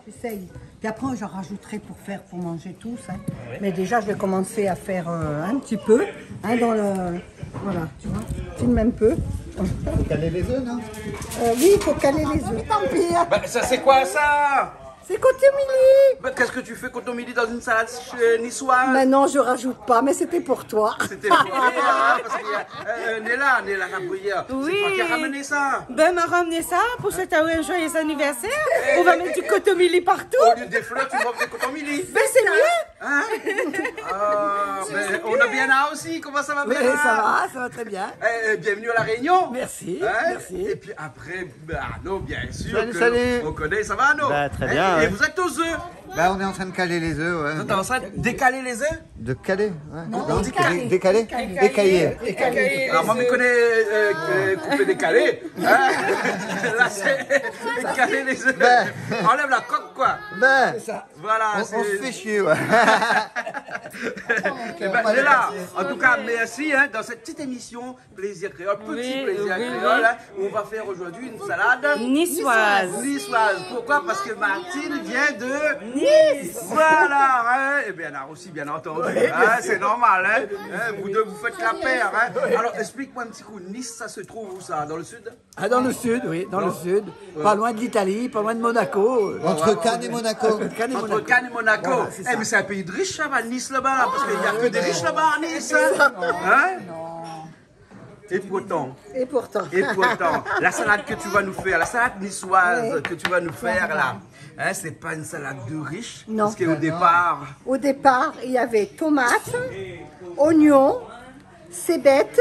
J'essaye. Puis après, j'en rajouterai pour manger tous. Hein. Oui. Mais déjà, je vais commencer à faire un petit peu. Hein, dans le... Voilà, tu vois, filme un peu. Il faut caler les œufs, non? Oui, il faut caler les œufs. Tant pis. Bah, ça, c'est quoi ça? C'est cotomili. Bah, qu'est-ce que tu fais cotomili dans une salade niçoise? Mais non, je rajoute pas, mais c'était pour toi. C'était pour Néla, parce qu'il y a Néla Rabouillère. Oui. C'est toi qui as ramené ça. Ben, m'a ramené ça pour souhaiter un joyeux anniversaire. On va mettre du cotomili partout. Au lieu des fleurs, tu m'offres des cotomili. Ben, c'est mieux. Hein? Ben, on a bien là aussi. Comment ça va, Oui, Béla? ça va très bien. Bienvenue à La Réunion. Merci, merci. Et puis après, Arnaud, bien sûr. Salut. On connaît, ça va, Arnaud? Bah, très bien. Et vous êtes aux œufs? Bah, on est en train de caler les œufs, ouais. Vous êtes en train de décaler les œufs? De caler, ouais. Non, Non, décaler. Décaler. Écailler. Alors moi, je connais couper décaler. Hein? Là, c'est décaler les œufs. Ben. Enlève la coque, quoi. Ben, Voilà. on se fait chier, ouais. Eh ben, Néla, en tout cas, merci hein, dans cette petite émission Plaisir Créole, petit plaisir créole, hein, où on va faire aujourd'hui une salade Niçoise. niçoise. Pourquoi? Parce que Martine vient de Nice. Voilà, hein. Et bien là aussi, bien entendu, hein, c'est normal. Hein. Hein, vous deux, vous faites la paire. Hein. Alors, explique-moi un petit coup, Nice, ça se trouve où ça? Dans le sud? Ah, dans le sud, oui, dans le sud. Pas loin de l'Italie, pas loin de Monaco. Entre Cannes et Monaco. Cannes et Entre Monaco. Cannes et Monaco. Voilà, c'est ça. Mais c'est un pays de riches, ça va, Nice là-bas, parce qu'il n'y a que des riches là-bas à Nice. Hein? Et pourtant, la salade que tu vas nous faire, la salade niçoise que tu vas nous faire là, hein, c'est pas une salade de riches. Non. Parce qu'au départ, Au départ, il y avait tomates, oignons, cébettes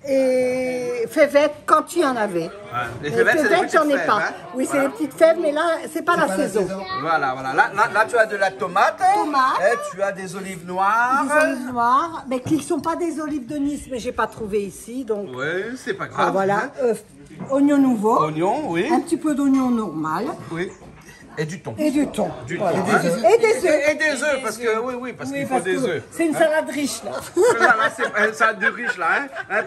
et fèvettes quand il y en avait. les Les fèvettes, c'est les fèvettes, petites j'en ai fèves, pas. hein. Oui, c'est Voilà. les petites fèves, mais là, c'est pas la saison. Voilà. Là, tu as de la tomate. Et tu as des olives noires. Des olives noires, mais qui ne sont pas des olives de Nice, mais j'ai pas trouvé ici, donc Oui, c'est pas grave. voilà. Oignons nouveaux, Oignons, oui. un petit peu d'oignon normal Oui. Et du thon. et du thon. Du Voilà. thon, hein. Et des œufs. Et des œufs, parce que, oui, parce qu'il faut parce des que œufs. c'est une salade riche là. Là, c'est une salade de riche, là, hein.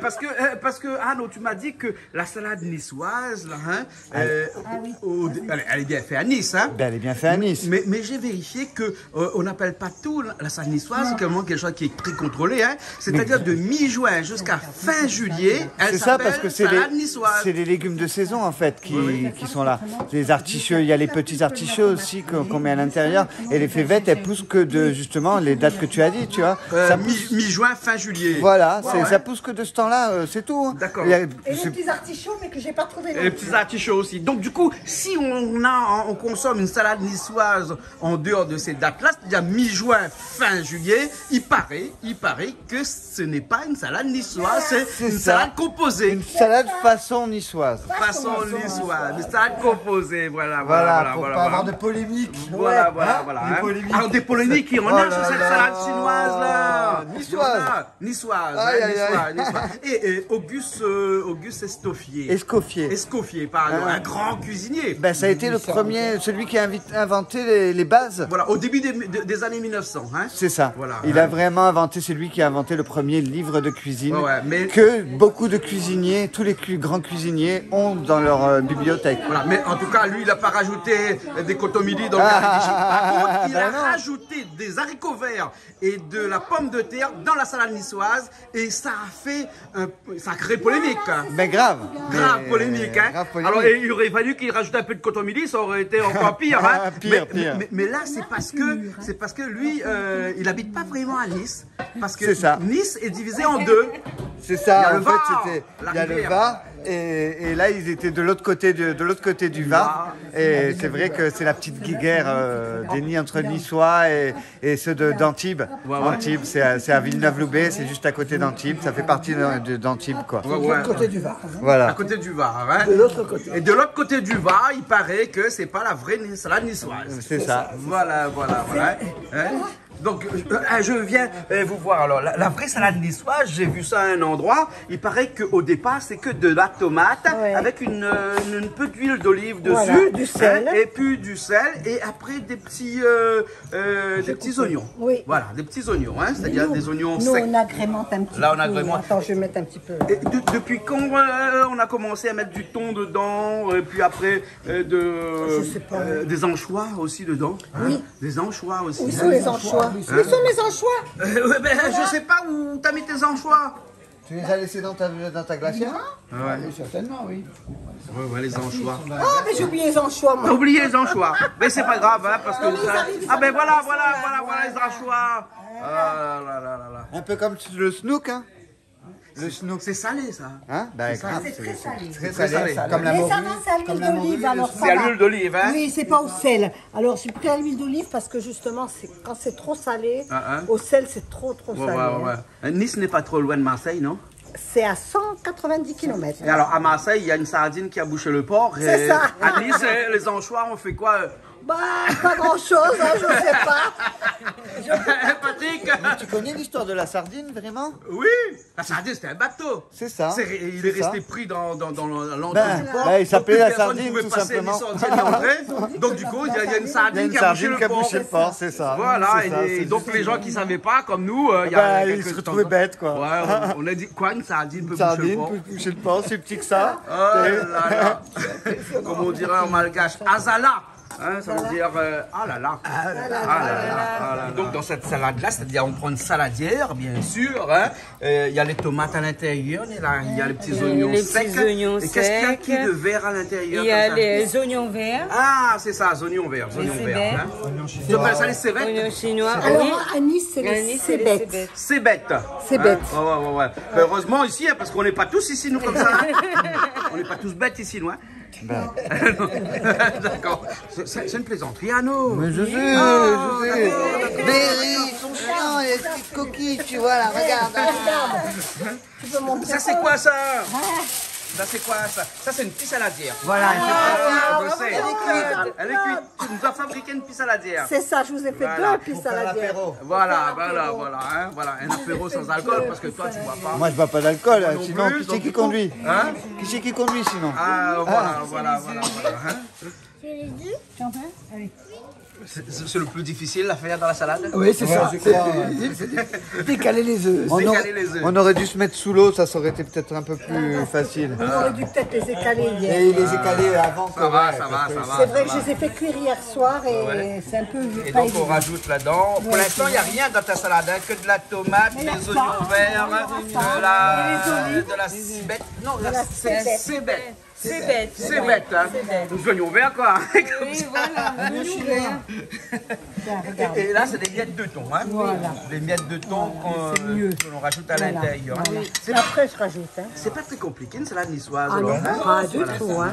Parce que, Arnaud, tu m'as dit que la salade niçoise, là, hein, elle est bien faite à Nice, hein. Ben, elle est bien faite à Nice. Mais j'ai vérifié que on n'appelle pas tout la salade niçoise, c'est quelque chose qui est très contrôlé, hein. C'est-à-dire de mi-juin jusqu'à fin juillet, elle C'est ça, parce que c'est salade niçoise. les légumes de saison, en fait, qui sont là. Les artichauts, il y a les petits artichauts aussi qu'on met à l'intérieur. Et les févettes, elles poussent que de, justement, les dates que tu as dit, tu vois. Ça pousse, Mi-juin, fin juillet. voilà, ça pousse que de ce temps-là, c'est tout. Hein. D'accord. Et les petets artichauts, mais que j'ai pas trouvé. Et les petits artichauts aussi. Donc du coup, si on consomme une salade niçoise en dehors de ces dates-là, c'est-à-dire mi-juin, fin juillet, il paraît que ce n'est pas une salade niçoise, c'est une ça. salade composée. Une salade façon niçoise. Façon niçoise, une salade composée, voilà. Pour pas avoir de polémique. Voilà. Des Hein. polémiques. Alors des polémiques, il y en a Oh sur là cette là. salade chinoise là. Niçoise. Niçoise. Aïe, Hein, aïe, niçoise. Et Auguste Escoffier. Escoffier. Pardon, un grand cuisinier. Ben, ça a été le premier, celui qui a inventé les bases. Voilà, au début des années 1900. Hein. C'est ça. Voilà. Il a vraiment inventé, c'est lui qui a inventé le premier livre de cuisine mais... que beaucoup de cuisiniers, tous les grands cuisiniers ont dans leur bibliothèque. Voilà, mais en tout cas, lui, il n'a pas rajouté des cotomili dans le garnichi. Par contre, il a non. rajouté des haricots verts et de la pomme de terre dans la salade niçoise et ça a créé polémique. Hein. Ben grave. Grave Mais- polémique, hein. grave polémique. Alors, il aurait fallu qu'il rajoute un peu de cotomili, ça aurait été encore pire, hein. Pire. Mais là, c'est parce que lui, il habite pas vraiment à Nice, parce que C'est ça. Nice est divisé en deux. C'est ça, Il y a en le Var, fait, la il y a le rivière. Var, et là, ils étaient de l'autre côté du Var. Et c'est vrai que c'est la petite guéguerre des nids entre Niçois et ceux d'Antibes. Antibes, c'est à Villeneuve-Loubet, c'est juste à côté d'Antibes, ça fait partie d'Antibes, quoi. De l'autre côté du Var. À Voilà. côté du Var, hein. De l'autre côté. Et de l'autre côté du Var, il paraît que c'est pas la vraie salade niçoise. C'est ça. Voilà. Hein. Donc, je viens vous voir. Alors, la vraie salade niçoise, j'ai vu ça à un endroit. Il paraît qu'au départ, c'est que de la tomate avec une peu d'huile d'olive dessus. Du sel. Et puis du sel. Et après, des petits oignons. Oui. Voilà, des petits oignons. Hein, c'est-à-dire des oignons nous, secs. on agrémente un petit peu. Là, on agrémente. Attends, je vais mettre un petit peu. Et depuis quand on a commencé à mettre du thon dedans, et puis après des anchois aussi dedans? Oui. Hein, des anchois aussi. Où sont les anchois? Où sont mes anchois? Je sais pas où t'as mis tes anchois. Tu les as laissés dans ta glacière? Oui, certainement, oui. Ouais, les anchois. Ah, mais j'ai oublié les anchois, moi. T'as oublié les anchois. Mais c'est pas grave, hein, parce que ça... Ah ben voilà les anchois. Ah là là là là. Un peu comme le snook, hein? Le snook, c'est salé ça. Hein? Ben, grave, C'est très salé. très salé. Comme la Mais morue. ça va, c'est à l'huile d'olive, alors ça C'est à va. l'huile d'olive, hein? Oui, c'est pas au sel. Alors, j'ai pris à l'huile d'olive parce que justement, quand c'est trop salé, Ah, hein. au sel, c'est trop salé. Ouais. Nice n'est pas trop loin de Marseille, non? C'est à 190 km. Et alors à Marseille, il y a une sardine qui a bouché le port. C'est ça. À Nice, les anchois, on fait quoi? Bah, pas grand-chose, hein, je sais pas. Patrick? Tu connais l'histoire de la sardine, vraiment? Oui, la sardine c'était un bateau. C'est ça. Il est resté pris dans l'entrée Ben, du port. ben, il s'appelait Donc, la personne sardine, pouvait tout passer simplement. ni sortir ni entrer. Donc du coup, il y a une sardine qui a bouché le port. le port, c'est ça. Voilà, C'est ça, et c'est donc les gens qui ne savaient pas, comme nous, il y a Ben, ils quelques se retrouvaient temps- bêtes, quoi. Ouais, on a dit quoi, une sardine peut Une boucher le sardine port? peut boucher le port, c'est petit que ça. Oh là là. Comme on dirait en malgache, azala. Hein, ça veut dire ah là là. Ah là là. Donc dans cette salade-là, c'est-à-dire on prend une saladière, bien sûr. Hein, il y a les tomates à l'intérieur, il y a les petits oignons les secs. petits oignons Et qu'est-ce qu'il y a secs. qui de vert à l'intérieur? Il y a comme ça? les oignons verts, Ah, c'est ça, oignons verts. Oignons cébettes. verts. Hein. Tu appelles ça les cébettes? oignons chinois. Alors, Oui. à Nice, c'est À les Nice, c'est les cébettes. cébettes. C'est bête. C'est bête. Ouais. Mais heureusement ici, hein, parce qu'on n'est pas tous ici, nous, comme ça. Hein. On n'est pas tous bêtes ici, nous. Hein. D'accord. C'est une plaisanterie, Anno. Mais je sais. Mais ils sont chiants, les petites coquilles, tu vois, là, regarde. Tu peux montrer Ça, c'est quoi ça? Ça, c'est quoi ça? Ça, c'est une pisse saladière. Voilà, Je sais. Elle est cuite. Tu nous as fabriqué une pisse saladière. C'est ça, je vous ai fait deux pistes à la bière. Voilà. Hein, voilà, un apéro sans alcool, parce que toi, tu bois pas. Moi, je bois pas d'alcool, non sinon, plus, qui c'est donc qui du coup- conduit? Hein? Qui c'est qui conduit, sinon? Ah, voilà. Hein. C'est le plus difficile à faire dans la salade? Oui, c'est ça. Décaler les œufs. Décaler les œufs. On aurait dû se mettre sous l'eau, ça aurait été peut-être un peu plus facile. On aurait dû peut-être les écaler hier. Et les écaler avant que... Ça va. C'est vrai que je les ai fait cuire hier soir et c'est un peu... Et pas donc on évident. rajoute là-dedans. Pour l'instant, il n'y a rien dans ta salade, hein, que de la tomate, des oignons verts, de la cibette. Non, c'est cébette. C'est bête. C'est bête, hein. Des oignons verts, quoi. Oui, voilà. Tiens, regarde. Et là, c'est des miettes de thon, hein. Voilà. Des miettes de thon que l'on rajoute à l'intérieur. Voilà. Après, je rajoute. Hein. C'est pas très compliqué, une salade niçoise. Ah non, alors, hein. pas du tout. Hein.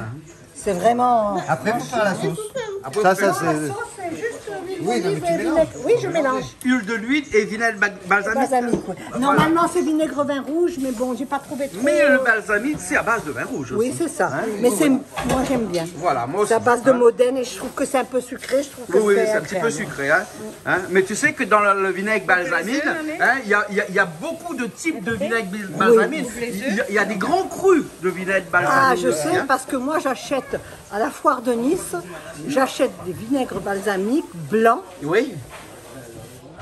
C'est vraiment... Après, pour faire la sauce. Après, Ça, vous faites ça, c'est... c'est juste Oui, non, mais tu vinaigre. Oui, je mélange. huile de l'huile et vinaigre balsamique. Balsamique, oui. Normalement, c'est vinaigre vin rouge, mais bon, j'ai pas trouvé trop... Mais le balsamique, c'est à base de vin rouge aussi. Oui, c'est ça. Mais c'est... Moi, j'aime bien. Voilà, moi aussi. C'est à base de Modène et je trouve que c'est un peu sucré. Je trouve que Oui, c'est un petit peu agréable. sucré. Hein. Mais tu sais que dans le vinaigre balsamique, hein, il y a beaucoup de types de vinaigre balsamique. Il y a des grands crus de vinaigre balsamique. Ah, je aussi, sais, hein. parce que moi, j'achète à la foire de Nice, j'achète des vinaigres balsamiques blancs. Oui.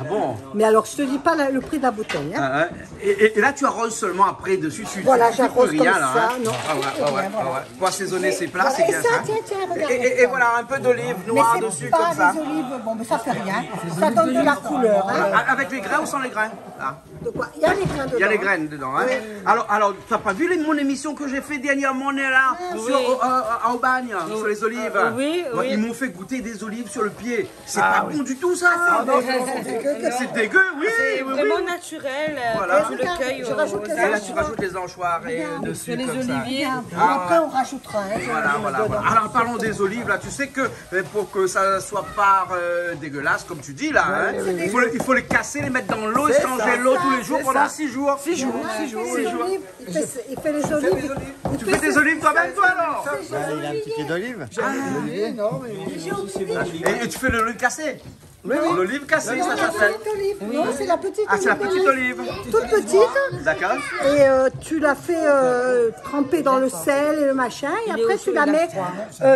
Ah bon? Mais alors, je te dis pas le prix de la bouteille. Hein. Et là, tu arroses seulement après dessus. Voilà, tu fais j'arrose rien, comme là, ça, hein. non, Ah ouais, je fais rien, voilà. Pour assaisonner ses plats, Voilà, c'est et bien ça, ça. tiens, regarde. Et voilà, un peu d'olive Mais noire c'est dessus, pas comme ça. des olives, bon, mais ça fait rien. Ça donne de la couleur. Hein. Avec les grains ou sans les grains? Ah. De quoi? Il y a les grains dedans. Il y a les graines dedans. Hein. Alors tu n'as pas vu mon émission que j'ai fait dernièrement là, à Aubagne, sur les olives? Oui. Ils m'ont fait goûter des olives sur le pied. C'est pas bon du tout, ça. C'est dégueu, oui. C'est oui, vraiment oui. naturel. Voilà. Tu le cueilles Je rajoute les Et là, tu rajoutes les anchois dessus, les comme ça. oliviers. Après, on rajoutera. Hein, Voilà. Alors parlons des olives là. Tu sais que pour que ça soit pas dégueulasse comme tu dis là, hein, il faut les casser, les mettre dans l'eau et changer l'eau tous les jours pendant 6 jours. 6 jours. Il fait les olives Tu fais des olives toi-même, toi, alors? Il a un petit pied d'olive. Et tu fais de l'olive cassée? Oui. L'olive cassée, ça s'appelle. Non, c'est la petite olive. Ah, c'est la petite olive. Toute petite. D'accord. Et tu la fais tremper dans le sel et le machin. Et après, tu la mets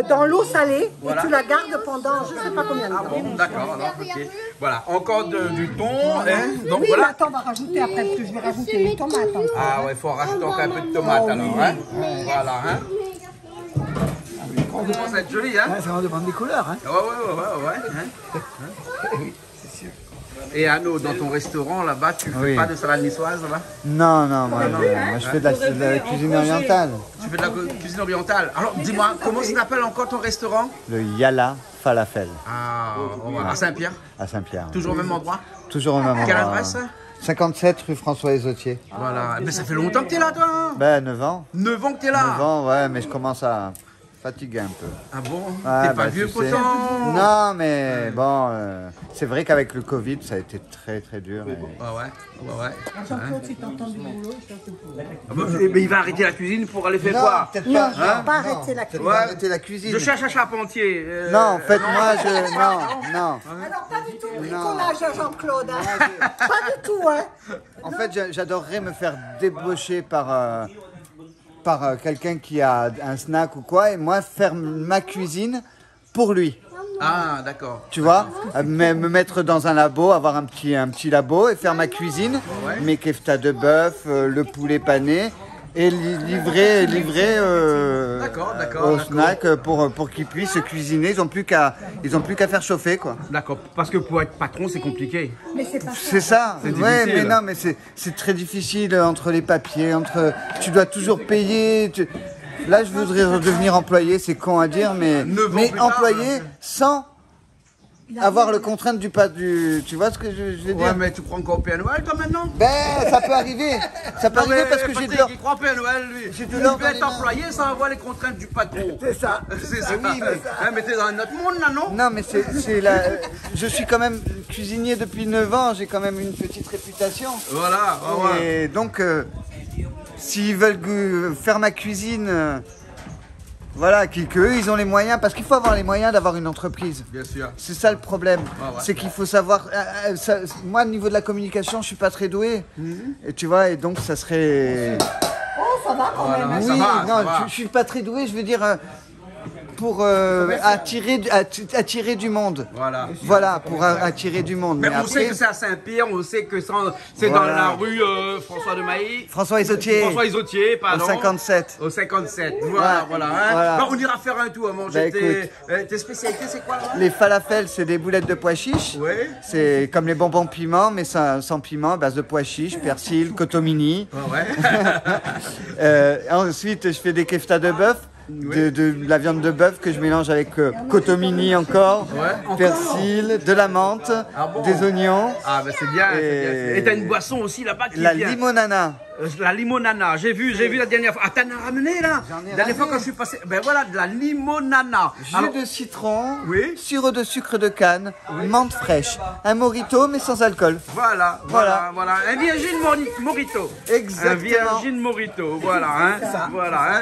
dans l'eau salée. Voilà. Et tu la gardes pendant je ne sais pas combien de temps. Bon, d'accord, alors, ok. Voilà, encore du thon, hein. Donc Oui, mais voilà. attends, on va rajouter après, parce que je vais rajouter les tomates. Hein. Ah ouais, il faut en rajouter encore un peu de tomate alors, hein. Voilà, hein. Ça va être joli, hein. Ça va demander des couleurs. Hein. Ouais. Hein. Et Anno, dans ton restaurant là-bas, tu fais pas de salade niçoise là-bas? Non, moi je fais de la cuisine orientale. Tu fais de la cuisine orientale. Alors dis-moi, comment ça s'appelle encore ton restaurant? Le Yala Falafel Ah, à Saint-Pierre? à Saint-Pierre. Toujours au même endroit? Toujours au même endroit. Quelle adresse? 57 rue François Esotier. Voilà. Mais ça fait longtemps que t'es là, toi, hein? Ben 9 ans. 9 ans que t'es là? 9 ans, ouais, mais je commence à fatiguer un peu. Ah bon? Ouais, T'es pas bah, vieux tu sais. pourtant? Non, mais bon, c'est vrai qu'avec le Covid, ça a été très dur. Et... Ouais. Jean-Claude, si t'entends du boulot, je te Ah bah, mais il va arrêter la cuisine pour aller faire quoi? peut-être Non, pas. je vais pas arrêter la cuisine. Pas arrêter la cuisine. Je cherche un charpentier. Non, en fait, moi, je... Non. Alors, pas du tout le bricolage, Jean-Claude. Hein. Pas du tout, hein. En fait, j'adorerais me faire débaucher par quelqu'un qui a un snack ou quoi, et moi, faire ma cuisine pour lui. Ah, d'accord. Tu vois, me mettre dans un labo, avoir un petit labo et faire ma cuisine, mes keftas de bœuf, le poulet pané et livrer au snack pour qu'ils puissent cuisiner. Ils ont plus qu'à faire chauffer quoi. D'accord, parce que pour être patron, c'est compliqué. Mais c'est pas C'est ça. C'est Ouais, difficile. mais non, mais c'est très difficile entre les papiers, tu dois toujours payer. Là, je voudrais redevenir employé, c'est con à dire, mais 9 ans plus tard, employé sans avoir le contrainte du. Tu vois ce que je veux dire? Ouais, mais tu crois encore au Père Noël, toi, maintenant? Ben, ça peut arriver. Ça peut arriver parce que j'ai de l'or. Il croit au Père Noël, lui. J'ai de Il l'or veut dans les être mains. employé sans avoir les contraintes du patron. C'est ça. C'est ça. oui, mais- Hein, mais t'es dans un autre monde, là, non? Non, mais c'est la. Je suis quand même cuisinier depuis 9 ans, j'ai quand même une petite réputation. Voilà, Et donc, s'ils veulent faire ma cuisine, voilà, qu'eux, ils ont les moyens, parce qu'il faut avoir les moyens d'avoir une entreprise. Bien sûr. C'est ça le problème, ouais. c'est qu'il faut savoir. Moi, au niveau de la communication, je suis pas très doué. Et tu vois, et donc ça serait. Oh, ça va quand même. Voilà, Oui, ça va, non, ça va. je suis pas très doué, je veux dire. Pour attirer du monde. Voilà. Pour attirer du monde. Mais on après, sait que c'est à Saint-Pierre, on sait que c'est dans Voilà. la rue François de Mailly. François Esotier. François Isotier, pardon. Au 57. Au 57. Voilà. Hein. Voilà. Bon, on ira faire un tour à manger. Tes spécialités, c'est quoi là? Les falafels, c'est des boulettes de pois chiches. Oui. C'est comme les bonbons piment, mais sans piment, base de pois chiches, persil, cotomini. Ouais. Ensuite, je fais des keftas de bœuf. De la viande de bœuf que je mélange avec cotomini encore, persil, de la menthe, des oignons. Ah, ben c'est bien. Et t'as une boisson aussi là-bas qui est bien. Limonana. La limonana, j'ai vu la dernière fois. Ah, t'en as ramené là? La dernière fois quand je suis passé. Ben voilà, de la limonana. Jus de citron, Oui. sirop de sucre de canne, menthe fraîche. Un mojito mais sans alcool. Voilà. Un Virgin Morito. Exactement. Un Virgin Morito, voilà. Hein.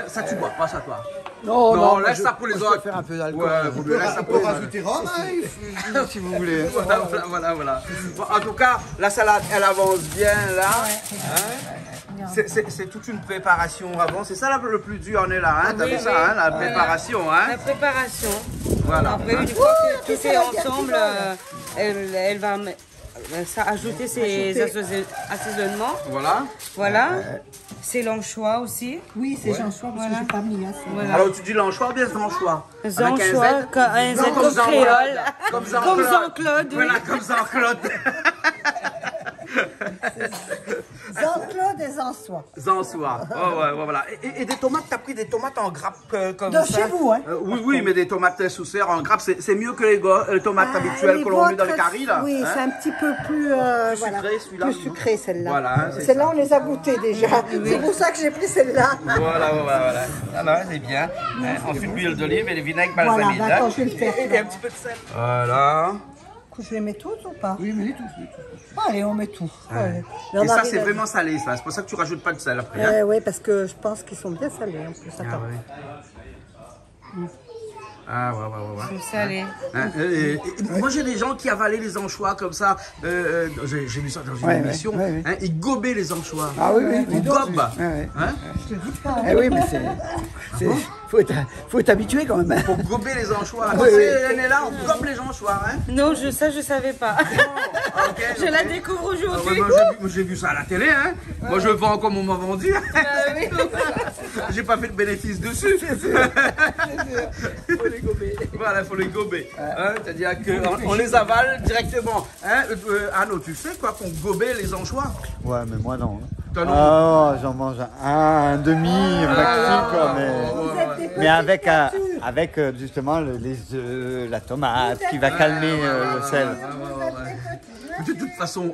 Ça, tu bois pas ça, toi? Non, laisse ça pour les autres. Faire un peu d'alcool. Ouais, vous me laissez ça pour les autres. Rajouter rhum, si vous voulez. Voilà. Bon, en tout cas, la salade, elle avance bien là. Hein? C'est toute une préparation avant. C'est ça le plus dur, on est là. Hein? T'as vu ça, hein? La préparation. Hein? La préparation. Voilà. Après, une fois que tout est ensemble, elle va ajouter ses assaisonnements. Voilà. C'est l'anchois aussi. Oui, c'est Jean-Choix, parce que j'ai pas mis assez. Voilà. Alors, tu dis l'anchois ou bien l'anchois? Anchois, un Z comme créole. Comme Jean-Claude. Oui. Voilà, comme Jean-Claude. Jean-Claude et Jean-Choix. Zansois. Voilà. Et des tomates, t'as pris des tomates en grappe comme De ça? chez vous, hein? Oui, mais des tomates sous serre en grappe, c'est mieux que les tomates habituelles Les que l'on met dans les vôtres, caries, là. Oui, Hein? c'est un petit peu plus, sucré, celui-là. plus sucré, celle-là. Voilà, hein, c'est Celle-là, on les a goûtées déjà. C'est pour ça que j'ai pris celle-là. Voilà. Alors, c'est bien. Ensuite, l'huile d'olive et le vinaigre balsamique. Voilà, d'accord, je vais le faire. Et un petit peu de sel. Voilà. Je les mets toutes ou pas? Oui, mais tous. Allez, on met tout. Ouais. Et ça, c'est vraiment salé, ça. C'est pour ça que tu rajoutes pas de sel après. Hein? Oui, parce que je pense qu'ils sont bien salés en plus. Attends. Ah ouais. C'est salé. Hein, moi j'ai des gens qui avalaient les anchois comme ça. J'ai vu ça dans une émission. Hein, ils gobaient les anchois. Ah oui. Ils gobent. Hein? Je te dis pas. Eh oui, mais faut être habitué quand même. Pour gober les anchois. Oui. Elle est là, on gobe les anchois. Hein. Non, ça je savais pas. Okay, je la découvre aujourd'hui. Moi j'ai vu ça à la télé. Hein. Moi je vends comme on m'a vendu. Oui. J'ai pas fait de bénéfice dessus. Faut les gober. Voilà, il faut les gober. Hein, c'est-à-dire qu'on les avale directement. Hein, Arnaud, tu sais quoi qu'on gobait les anchois? Ouais, mais moi non. Ah, j'en mange un demi maxi, quoi, mais avec justement les œufs, la tomate qui va calmer le sel. De toute façon,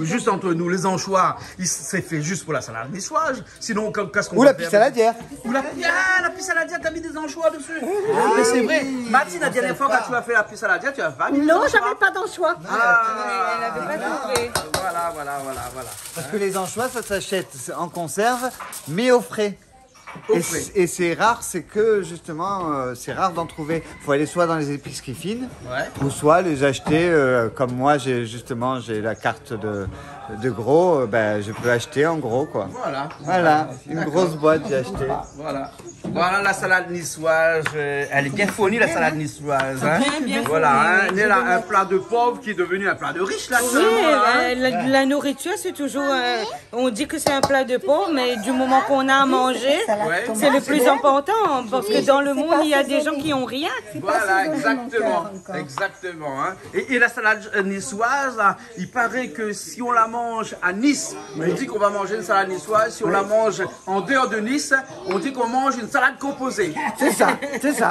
juste entre nous, les anchois, c'est fait juste pour la salade niçoise. Sinon, qu'est-ce qu'on Ou la pissaladière. Ou la pissaladière, t'as mis des anchois dessus. Mais c'est vrai. Mathilde, la dernière fois quand tu as fait la pissaladière, tu as pas mis des Non, anchois. j'avais pas d'anchois. Elle avait pas trouvé. Voilà. Parce que les anchois, ça s'achète en conserve, mais au frais. Et c'est rare, c'est que justement, c'est rare d'en trouver. Il faut aller soit dans les épiceries fines, ou soit les acheter, comme moi, j'ai la carte de gros, je peux acheter en gros, quoi. Voilà, une grosse boîte, j'ai acheté. Voilà la salade niçoise, elle est bien fournie la salade niçoise. Hein. Bien voilà, fournie, on est là, un plat de pauvre qui est devenu un plat de riche là. Oui, la nourriture c'est toujours, on dit que c'est un plat de pauvre, mais du moment qu'on a à manger, c'est le plus important, parce que dans le monde il y a des gens qui n'ont rien. Voilà, exactement. Hein. Et la salade niçoise, il paraît que si on la mange à Nice, on dit qu'on va manger une salade niçoise. Si on la mange en dehors de Nice, on dit qu'on mange une salade composée. C'est ça.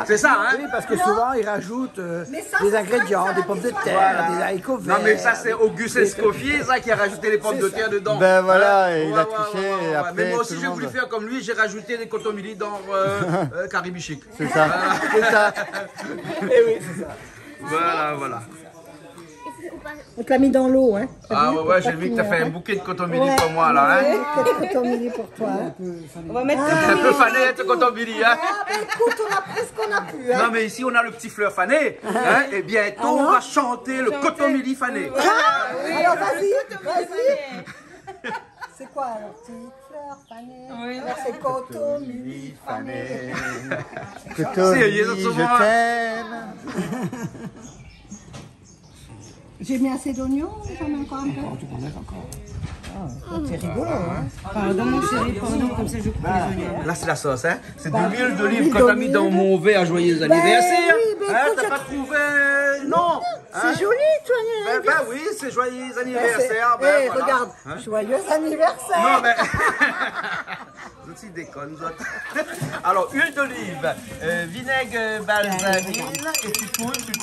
C'est ça, hein? Oui, parce que souvent, ils rajoutent des ingrédients, des pommes de terre, des haricots verts. Non, mais ça, c'est Auguste Escoffier, ça, qui a rajouté les pommes de terre dedans. Ben voilà, il a triché. Et après, mais moi aussi, j'ai voulu faire comme lui, j'ai rajouté des cotomili dans Caribichic. C'est ça. C'est ça. Eh oui, c'est ça. Voilà. On te l'a mis dans l'eau, hein. Ah ouais, j'ai vu que tu as fait un bouquet de cotomili pour moi, là. Hein. Un cotomili pour toi. Hein. On va mettre Un peu fané, ce cotomili, hein. Ah, ben écoute, on a pris ce qu'on a pu, hein. Non, mais ici, on a le petit fleur fané. Hein, et bientôt, on va chanter le cotomili fané. Alors, vas-y. C'est quoi, alors, petite fleur fanée? Alors, c'est cotomili fané. Cotomili, je t'aime. J'ai mis assez d'oignons, j'en mets encore un peu. Tu peux en mettre encore. C'est rigolo, hein. Pardon mon chéri, pardon, comme ça je coupe les oignons. Là, c'est la sauce, hein. C'est de l'huile d'olive que t'as mis dans mon verre joyeux anniversaire. Oui, hein, t'as pas trouvé... Non. C'est joli, joyeux Ben oui, c'est joyeux anniversaire. Eh, Voilà. regarde, joyeux anniversaire. Non, mais... Vous aussi déconne, vous autres. Alors, huile d'olive, vinaigre balsamine, et tu touilles.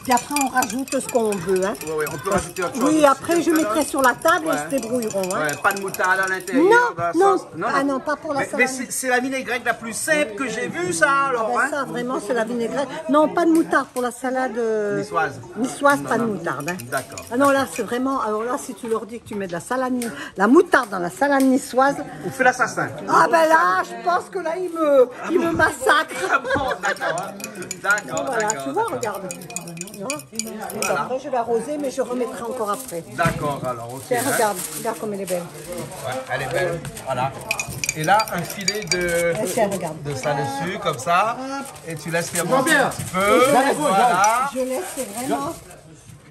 Puis après, on rajoute ce qu'on veut, hein. Ouais, on peut rajouter autre chose. Oui, après, je mettrai sur la table et ils se débrouilleront, hein. Ouais, pas de moutarde à l'intérieur. Non, ah non, pas pour la salade. Mais c'est la vinaigrette la plus simple que j'ai vue, ça, alors. Ah ben ça, vraiment, c'est la vinaigrette. Non, pas de moutarde pour la salade. Niçoise. Niçoise, pas de moutarde. Hein. D'accord. Ah non, là, c'est vraiment. Alors là, si tu leur dis que tu mets de la moutarde dans la salade niçoise. On fait l'assassin. Ah ben là, je pense que là, il me massacre. Ah bon, d'accord. D'accord. Voilà, tu vois, regarde. Voilà. Après, je vais arroser, mais je remettrai encore après. D'accord, alors, ok. Tiens, regarde comme elle est belle. Ouais, elle est belle. Voilà. Et là, un filet de ça dessus, comme ça. Et tu laisses faire un petit peu. Voilà. Je laisse vraiment.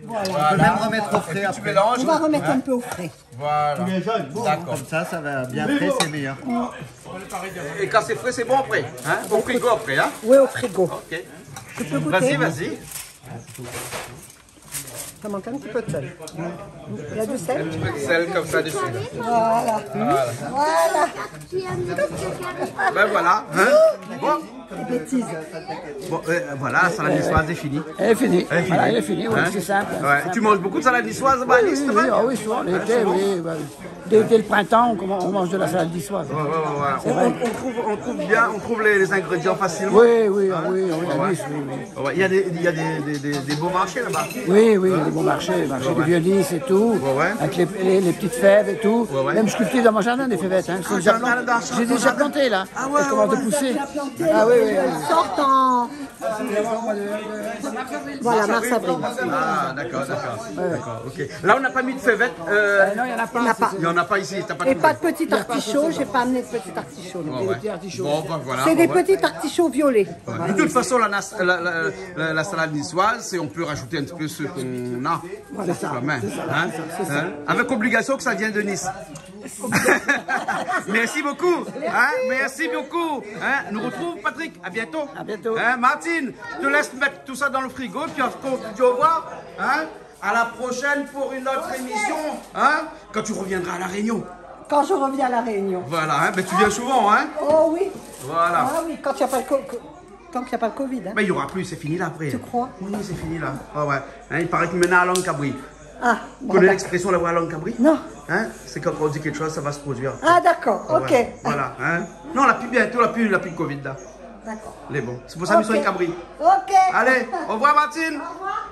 Voilà. On peut même remettre au frais Tu après. mélanges. On va remettre un peu au frais. Voilà. D'accord. Comme ça va bien frais, c'est meilleur. Et quand c'est frais, c'est bon après. Hein? Au frigo après. Hein? Oui, au frigo. Ok. Tu peux goûter. Vas-y. Ça manque un petit peu de sel. Il y a du sel. Un petit peu de sel comme ça dessus. Voilà. Ben voilà. Hein? Bon, Des bêtises. Bon, voilà, la salade niçoise est finie. Elle est finie. Voilà, elle est finie, oui, Hein? c'est simple. Ouais. Tu manges beaucoup de salade niçoise, bah, Oui, Nice, oui, Stéphane? oui, souvent, l'été, oui. Bah, dès le printemps, on mange de la salade niçoise. On trouve bien, on trouve les ingrédients facilement. Oui, oui, à Nice, oui. Ouais, il y a des beaux marchés là-bas. Oui, oui, des bons marchés, marché du Vieux-Nice et tout, avec les petites fèves et tout. Même je cultive dans mon jardin des fèvettes. Hein. J'ai déjà planté là. Je commence de pousser. Ah oui, oui. Elles sortent en... Voilà, mars-avril. Ah, d'accord. Ok. Là, on n'a pas mis de fèvettes. Non, il n'y en a pas. Il n'y en a pas ici. T'as pas Et trouvé. pas de petits artichauts, j'ai pas amené de petits artichauts. non. Ouais. Bon, bah, voilà. C'est des petits artichauts violets. De toute façon, la salade niçoise, c'est on peut rajouter un petit peu ce qu'on a. C'est ça. Hein? Avec obligation que ça vienne de Nice. Merci beaucoup. Hein? Merci beaucoup. Hein? Nous retrouvons Patrick. À bientôt. À bientôt. Hein? Martine, je te laisse mettre tout ça dans le frigo. Puis on se dit au revoir. Hein? À la prochaine pour une autre émission. Hein? Quand tu reviendras à La Réunion. Quand je reviens à La Réunion. Voilà. Hein? Ben, tu viens souvent. Hein? Oh oui. Voilà. Ah oui, quand il n'y a pas le tant qu'il n'y a pas le Covid. Hein. Mais il n'y aura plus. C'est fini là après. Tu crois? Oui, c'est fini là. Ah ouais. Hein, il paraît que maintenant à langue cabri. Ah, Tu bon, connais d'accord. l'expression la voix à langue cabri? Non. Hein? C'est quand on dit quelque chose, ça va se produire. Ah d'accord, ok. Ouais, voilà. Hein? Non, on n'a plus bientôt, on n'a plus de Covid là. D'accord. Les bons. C'est pour ça que nous sommes cabri. Ok. Allez, au revoir Martine. Au revoir.